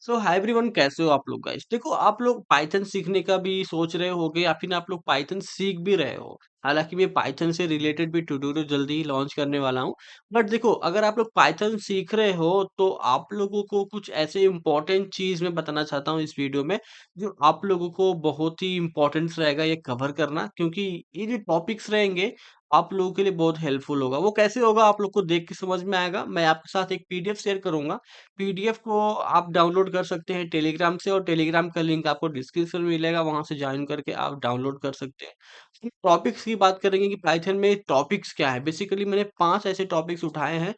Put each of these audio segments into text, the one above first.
सो hi everyone, कैसे हो आप लोग गाइस? देखो, आप लोग पाइथन सीखने का भी सोच रहे होगे या फिर आप लोग पाइथन सीख भी रहे हो। हालांकि मैं पाइथन से रिलेटेड भी ट्यूटोरियल जल्दी ही लॉन्च करने वाला हूँ। बट देखो, अगर आप लोग पाइथन सीख रहे हो तो आप लोगों को कुछ ऐसे इंपॉर्टेंट चीज मैं बताना चाहता हूँ इस वीडियो में, जो आप लोगों को बहुत ही इंपॉर्टेंस रहेगा ये कवर करना, क्योंकि ये जो टॉपिक्स रहेंगे आप लोगों के लिए बहुत हेल्पफुल होगा। वो कैसे होगा आप लोग को देख के समझ में आएगा। मैं आपके साथ एक पीडीएफ शेयर करूंगा। पीडीएफ को आप डाउनलोड कर सकते हैं टेलीग्राम से, और टेलीग्राम का लिंक आपको डिस्क्रिप्शन में मिलेगा, वहां से ज्वाइन करके आप डाउनलोड कर सकते हैं। टॉपिक्स की बात करेंगे कि पाइथन में टॉपिक्स क्या है। बेसिकली मैंने 5 ऐसे टॉपिक्स उठाए हैं।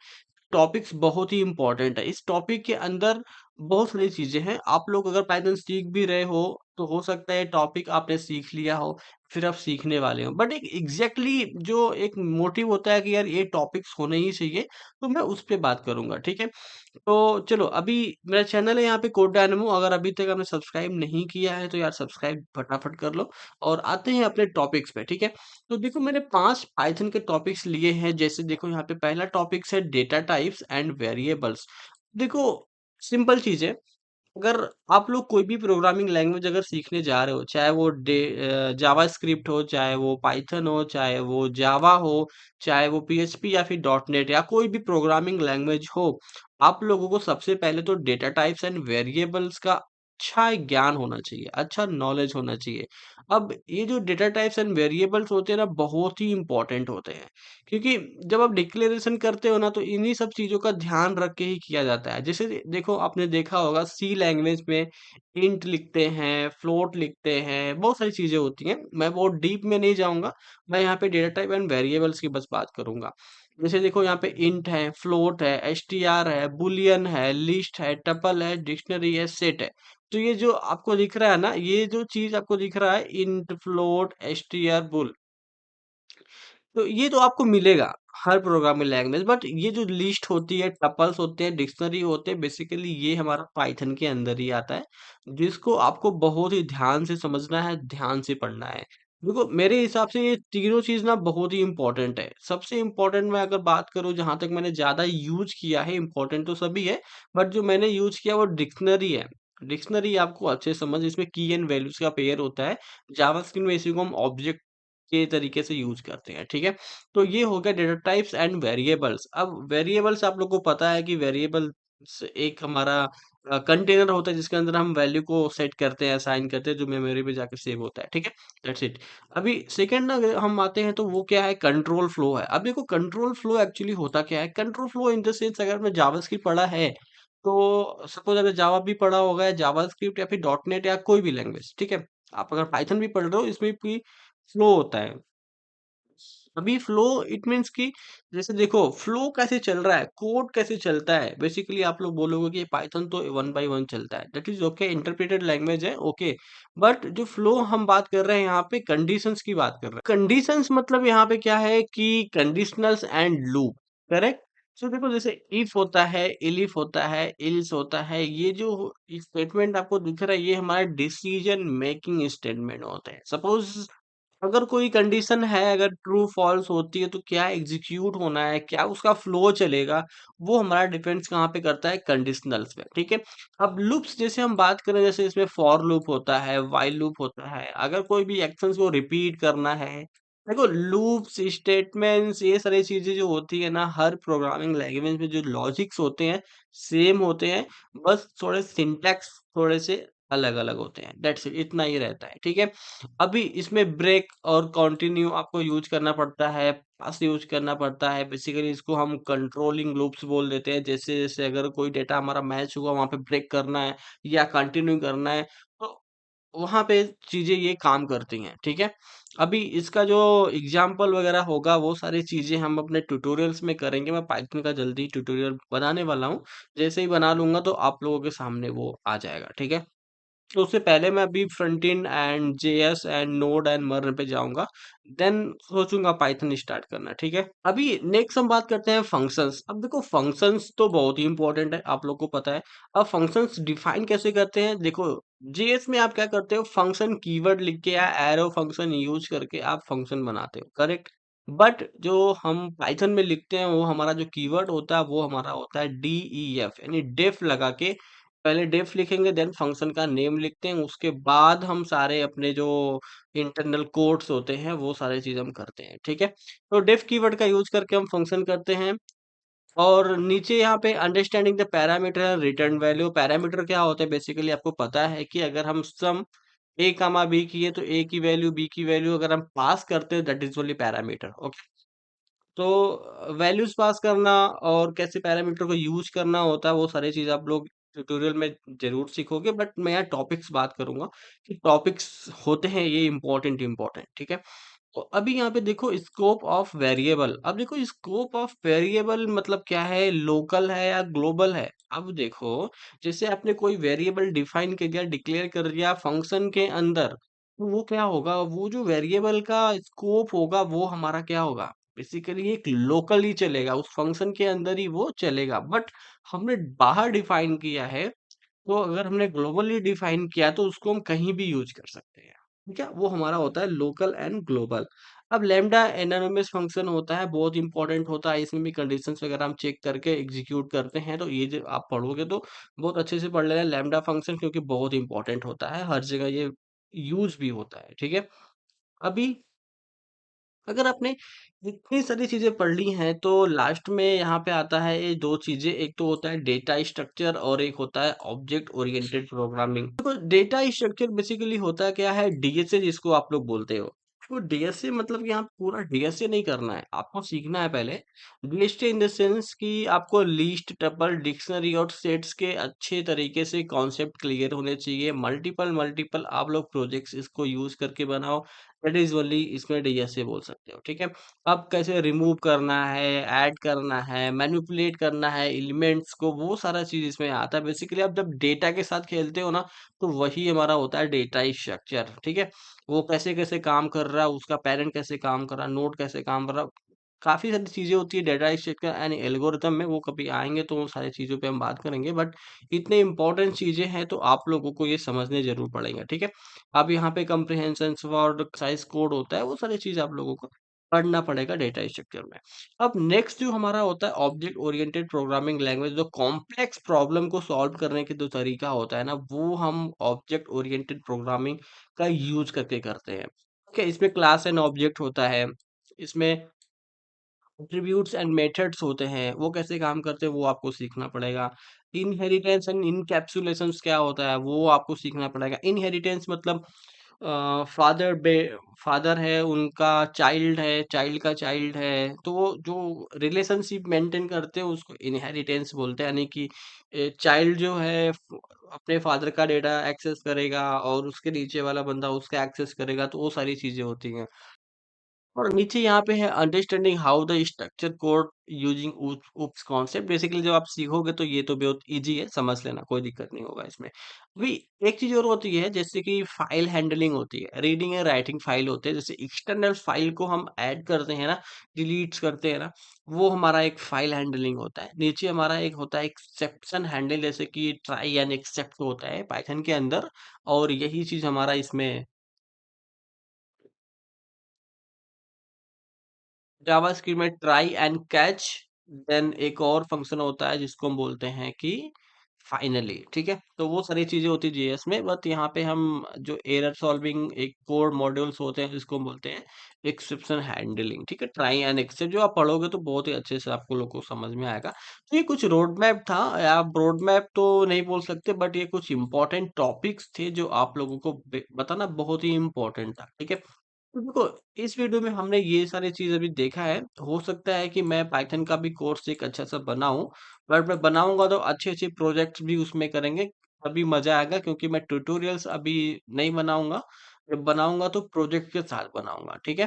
टॉपिक्स बहुत ही इम्पोर्टेंट है। इस टॉपिक के अंदर बहुत सारी चीज़ें हैं। आप लोग अगर पाइथन सीख भी रहे हो, तो हो सकता है टॉपिक आपने सीख लिया हो, फिर आप सीखने वाले हो। बट एक एग्ज़ैक्टली जो एक मोटिव होता है कि यार ये टॉपिक्स होने ही चाहिए, तो मैं उस पे बात करूँगा, ठीक है? तो चलो, अभी मेरा चैनल है यहाँ पे कोड डायनेमो। अगर अभी तक आपने सब्सक्राइब नहीं किया है तो यार सब्सक्राइब फटाफट कर लो। और आते हैं अपने टॉपिक्स पे, ठीक है? तो देखो, मैंने 5 पाइथन के टॉपिक्स लिए हैं। जैसे देखो, यहाँ पे पहला टॉपिक्स है डेटा टाइप्स एंड वेरिएबल्स। देखो, सिंपल चीज़ है। अगर आप लोग कोई भी प्रोग्रामिंग लैंग्वेज अगर सीखने जा रहे हो, चाहे वो जावास्क्रिप्ट हो, चाहे वो पाइथन हो, चाहे वो जावा हो, चाहे वो पीएचपी या फिर डॉट नेट या कोई भी प्रोग्रामिंग लैंग्वेज हो, आप लोगों को सबसे पहले तो डेटा टाइप्स एंड वेरिएबल्स का अच्छा ज्ञान होना चाहिए, अच्छा नॉलेज होना चाहिए। अब ये जो डेटा टाइप्स एंड वेरिएबल्स होते हैं ना, बहुत ही इंपॉर्टेंट होते हैं, क्योंकि जब आप डिक्लेरेशन करते हो ना, तो इन्हीं सब चीज़ों का ध्यान रख के ही किया जाता है। जैसे देखो, आपने देखा होगा सी लैंग्वेज में इंट लिखते हैं, फ्लोट लिखते हैं, बहुत सारी चीज़ें होती हैं। मैं बहुत डीप में नहीं जाऊँगा, मैं यहाँ पे डेटा टाइप एंड वेरिएबल्स की बस बात करूँगा। जैसे देखो, यहाँ पे इंट है, फ्लोट है, एसटीआर है, बूलियन है, लिस्ट है, टपल है, डिक्शनरी है, सेट है। तो ये जो आपको दिख रहा है ना, ये जो चीज़ आपको दिख रहा है, इंट, फ्लोट, एसटीआर, बुल, तो ये तो आपको मिलेगा हर प्रोग्रामिंग लैंग्वेज। बट ये जो लिस्ट होती है, टपल्स होते हैं, डिक्शनरी होते हैं, बेसिकली ये हमारा पाइथन के अंदर ही आता है, जिसको आपको बहुत ही ध्यान से समझना है, ध्यान से पढ़ना है। देखो, मेरे हिसाब से ये तीनों चीज ना बहुत ही इंपॉर्टेंट है। सबसे इंपॉर्टेंट मैं अगर बात करूं, जहां तक मैंने ज्यादा यूज किया है, इंपॉर्टेंट तो सभी है, बट जो मैंने यूज किया वो डिक्शनरी है। डिक्शनरी आपको अच्छे समझ, इसमें की एंड वैल्यूज का पेयर होता है। जावास्क्रिप्ट में इसी को हम ऑब्जेक्ट के तरीके से यूज करते हैं, ठीक है? तो ये हो गया डेटा टाइप्स एंड वेरिएबल्स। अब वेरिएबल्स आप लोग को पता है कि वेरिएबल्स एक हमारा कंटेनर होता है, जिसके अंदर हम वैल्यू को सेट करते हैं, असाइन करते हैं, जो मेमोरी पे जाकर सेव होता है, ठीक है? That's it. अभी सेकंड ना, अगर हम आते हैं तो वो क्या है, कंट्रोल फ्लो है। अब देखो, कंट्रोल फ्लो एक्चुअली होता क्या है? Control flow in the sense, अगर मैं जावास्क्रिप्ट पढ़ा है, तो सपोज अगर जावा भी पढ़ा होगा, या जावास्क्रिप्ट या फिर डॉट नेट या कोई भी लैंग्वेज, ठीक है? आप अगर पाइथन भी पढ़ रहे हो, इसमें भी फ्लो होता है। अभी फ्लो इट मीन्स कि जैसे देखो, फ्लो कैसे चल रहा है, कोड कैसे चलता है। बेसिकली आप लोग बोलोगे कि पाइथन तो वन बाय वन चलता है, that is okay, interpreted language है, ओके। बट जो फ्लो हम बात कर रहे हैं, यहाँ पे कंडीशंस की बात कर रहे हैं। कंडीशंस मतलब यहाँ पे क्या है कि कंडीशनल्स एंड लूप, करेक्ट? सो देखो, जैसे इफ होता है, इलिफ होता है, इल्स होता है, ये जो स्टेटमेंट आपको दिख रहा है, ये हमारा डिसीजन मेकिंग स्टेटमेंट होते हैं। सपोज अगर कोई कंडीशन है, अगर ट्रू फॉल्स होती है, तो क्या एग्जीक्यूट होना है, क्या उसका फ्लो चलेगा, वो हमारा डिपेंड्स कहाँ पे करता है, कंडीशनल्स पे, ठीक है? अब लूप्स जैसे हम बात करें, जैसे इसमें फॉर लूप होता है, व्हाइल लूप होता है। अगर कोई भी एक्शंस को रिपीट करना है, देखो लूप्स, स्टेटमेंट्स, ये सारी चीजें जो होती है ना, हर प्रोग्रामिंग लैंग्वेज में जो लॉजिक्स होते हैं सेम होते हैं, बस थोड़े सिंटैक्स थोड़े से अलग अलग होते हैं, दैट्स इट, इतना ही रहता है, ठीक है? अभी इसमें ब्रेक और कंटिन्यू आपको यूज करना पड़ता है, पास यूज करना पड़ता है। बेसिकली इसको हम कंट्रोलिंग लूप्स बोल देते हैं। जैसे जैसे अगर कोई डेटा हमारा मैच हुआ, वहां पे ब्रेक करना है या कंटिन्यू करना है, तो वहां पे चीजें ये काम करती हैं, ठीक है? अभी इसका जो एग्जाम्पल वगैरह होगा, वो सारी चीजें हम अपने ट्यूटोरियल्स में करेंगे। मैं पाइथन का जल्दी ट्यूटोरियल बनाने वाला हूँ। जैसे ही बना लूंगा तो आप लोगों के सामने वो आ जाएगा, ठीक है? तो उससे पहले मैं अभी front end and JS and node and मर्न पे जाऊंगा, देन सोचूंगा पाइथन स्टार्ट करना, ठीक है? अभी नेक्स्ट हम बात करते हैं फंक्शंस। अब देखो, फंक्शंस तो बहुत ही इंपॉर्टेंट है, आप लोग को पता है। अब फंक्शंस डिफाइन कैसे करते हैं, देखो, जेएस में आप क्या करते हो, फंक्शन कीवर्ड लिख के या एरो फंक्शन यूज करके आप फंक्शन बनाते हो, करेक्ट? बट जो हम पाइथन में लिखते हैं, वो हमारा जो कीवर्ड होता है, वो हमारा होता है डीईएफ, यानी डेफ लगा के पहले डेफ लिखेंगे देन फंक्शन का नेम लिखते हैं, उसके बाद हम सारे अपने जो इंटरनल कोड्स होते हैं वो सारी चीज़ हम करते हैं, ठीक है? तो डेफ कीवर्ड का यूज़ करके हम फंक्शन करते हैं और नीचे यहाँ पे understanding the parameter and return value. Parameter क्या होता है बेसिकली आपको पता है कि अगर हम सम ए कमा बी की है तो ए की वैल्यू बी की वैल्यू अगर हम पास करते हैं that is only parameter, okay. तो वैल्यूज पास करना और कैसे पैरामीटर को यूज करना होता है वो सारी चीज आप लोग ट्यूटोरियल में जरूर सीखोगे, बट मैं यहाँ टॉपिक्स बात करूंगा कि टॉपिक्स होते हैं ये इम्पोर्टेंट इम्पोर्टेंट, ठीक है। तो अभी यहाँ पे देखो स्कोप ऑफ वेरिएबल। अब देखो स्कोप ऑफ वेरिएबल मतलब क्या है, लोकल है या ग्लोबल है। अब देखो जैसे आपने कोई वेरिएबल डिफाइन कर दिया, डिक्लेयर कर दिया फंक्शन के अंदर, तो वो क्या होगा, वो जो वेरिएबल का स्कोप होगा वो हमारा क्या होगा, बेसिकली एक लोकल ही चलेगा, उस फंक्शन के अंदर ही वो चलेगा। बट हमने बाहर डिफाइन किया है, तो अगर हमने ग्लोबली डिफाइन किया तो उसको हम कहीं भी यूज कर सकते हैं, ठीक है। वो हमारा होता है लोकल एंड ग्लोबल। अब लैम्डा एनोनिमस फंक्शन होता है, बहुत इंपॉर्टेंट होता है, इसमें भी कंडीशंस वगैरह हम चेक करके एग्जीक्यूट करते हैं। तो ये जो आप पढ़ोगे तो बहुत अच्छे से पढ़ लेना लैम्डा फंक्शन, क्योंकि बहुत इंपॉर्टेंट होता है, हर जगह ये यूज भी होता है, ठीक है। अभी अगर आपने इतनी सारी चीजें पढ़ ली हैं तो लास्ट में यहाँ पे आता है ये दो चीजें, एक तो होता है डेटा स्ट्रक्चर और एक होता है ऑब्जेक्ट ओरिएंटेड प्रोग्रामिंग। देखो डेटा स्ट्रक्चर बेसिकली होता है क्या है, डीएसए जिसको आप लोग बोलते हो। तो डीएसए मतलब कि यहाँ पूरा डीएसए नहीं करना है, आपको सीखना है पहले डीएसए इन द सेंस कि आपको लिस्ट, टपल, डिक्शनरी और सेट्स के अच्छे तरीके से कॉन्सेप्ट क्लियर होने चाहिए। मल्टीपल मल्टीपल आप लोग प्रोजेक्ट्स इसको यूज करके बनाओ, दैट इज ओनली इसमें डीएसए बोल सकते हो, ठीक है। अब कैसे रिमूव करना है, ऐड करना है, मैनिपुलेट करना है एलिमेंट्स को, वो सारा चीज इसमें आता है। बेसिकली आप जब डेटा के साथ खेलते हो ना, तो वही हमारा होता है डेटा स्ट्रक्चर, ठीक है। वो कैसे कैसे काम कर रहा है, उसका पेरेंट कैसे काम कर रहा है, नोड कैसे काम कर रहा है, काफी सारी चीजें होती है डेटा स्ट्रक्चर एंड एल्गोरिथम में। वो कभी आएंगे तो वो सारी चीजों पे हम बात करेंगे, बट इतने इंपॉर्टेंट चीजें हैं तो आप लोगों को ये समझने जरूर पड़ेंगे, ठीक है। अब यहाँ पे कंप्रिहेंशन वर्ड साइज कोड होता है, वो सारी चीज आप लोगों को पढ़ना पड़ेगा डेटा स्ट्रक्चर में। अब नेक्स्ट जो हमारा होता है ऑब्जेक्ट ओरिएंटेड प्रोग्रामिंग लैंग्वेज, जो कॉम्प्लेक्स प्रॉब्लम को सॉल्व करने के जो तरीका होता है ना, वो हम ऑब्जेक्ट ओरिएंटेड प्रोग्रामिंग का यूज करके करते हैं। ओके, इसमें क्लास एंड ऑब्जेक्ट होता है, इसमें एट्रीब्यूट्स एंड मेथड्स होते हैं, वो कैसे काम करते हैं वो आपको सीखना पड़ेगा। इनहेरिटेंस एंड इनकैप्सुलेशंस क्या होता है वो आपको सीखना पड़ेगा। इनहेरिटेंस मतलब फादर बे फादर है, उनका चाइल्ड है, चाइल्ड का चाइल्ड है, तो वो जो रिलेशनशिप मेंटेन करते हैं उसको इनहेरिटेंस बोलते हैं। यानी कि चाइल्ड जो है अपने फादर का डेटा एक्सेस करेगा और उसके नीचे वाला बंदा उसका एक्सेस करेगा, तो वो सारी चीजें होती हैं। और नीचे यहाँ पे है understanding how the structure code using oops concept. Basically जब आप सीखोगे तो ये तो बहुत इजी है, समझ लेना, कोई दिक्कत नहीं होगा इसमें। अभी एक चीज और होती है जैसे कि फाइल हैंडलिंग होती है, रीडिंग एंड राइटिंग फाइल होते हैं। जैसे एक्सटर्नल फाइल को हम ऐड करते हैं ना, डिलीट करते हैं ना, वो हमारा एक फाइल हैंडलिंग होता है। नीचे हमारा एक होता है एक्सेप्शन हैंडल, जैसे कि ट्राई एंड एक्सेप्ट होता है पाइथन के अंदर, और यही चीज हमारा इसमें जावास्क्रिप्ट में ट्राई एंड कैच। देन एक और फंक्शन होता है जिसको हम बोलते हैं कि फाइनली, ठीक है। तो वो सारी चीजें होती है जेएस में, बट यहाँ पे हम जो एरर सॉल्विंग एक कोड मॉड्यूल्स होते हैं जिसको हम बोलते हैं एक्सेप्शन हैंडलिंग, ठीक है। ट्राई एंड एक्सेप्ट जो आप पढ़ोगे तो बहुत ही अच्छे से आपको लोग को समझ में आएगा। तो ये कुछ रोड मैप था, या रोड मैप तो नहीं बोल सकते, बट ये कुछ इंपॉर्टेंट टॉपिक्स थे जो आप लोगों को बताना बहुत ही इंपॉर्टेंट था, ठीक है। तो देखो इस वीडियो में हमने ये सारी चीज अभी देखा है। हो सकता है कि मैं पाइथन का भी कोर्स एक अच्छा सा बनाऊं, बट मैं बनाऊंगा तो अच्छे अच्छे प्रोजेक्ट्स भी उसमें करेंगे, तभी मजा आएगा। क्योंकि मैं ट्यूटोरियल्स अभी नहीं बनाऊंगा, जब बनाऊंगा तो प्रोजेक्ट के साथ बनाऊंगा, ठीक है।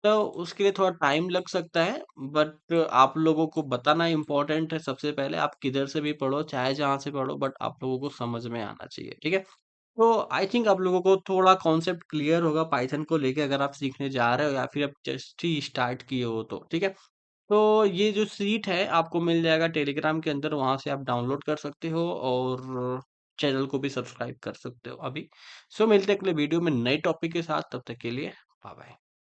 तो उसके लिए थोड़ा टाइम लग सकता है, बट आप लोगों को बताना इम्पोर्टेंट है। सबसे पहले आप किधर से भी पढ़ो, चाहे जहां से पढ़ो, बट आप लोगों को समझ में आना चाहिए, ठीक है। तो आई थिंक आप लोगों को थोड़ा कॉन्सेप्ट क्लियर होगा पाइथन को लेके, अगर आप सीखने जा रहे हो या फिर आप जस्ट ही स्टार्ट किए हो तो, ठीक है। तो ये जो सीट है आपको मिल जाएगा टेलीग्राम के अंदर, वहां से आप डाउनलोड कर सकते हो और चैनल को भी सब्सक्राइब कर सकते हो अभी। सो मिलते हैं अगले वीडियो में नए टॉपिक के साथ, तब तक के लिए बाय बाय।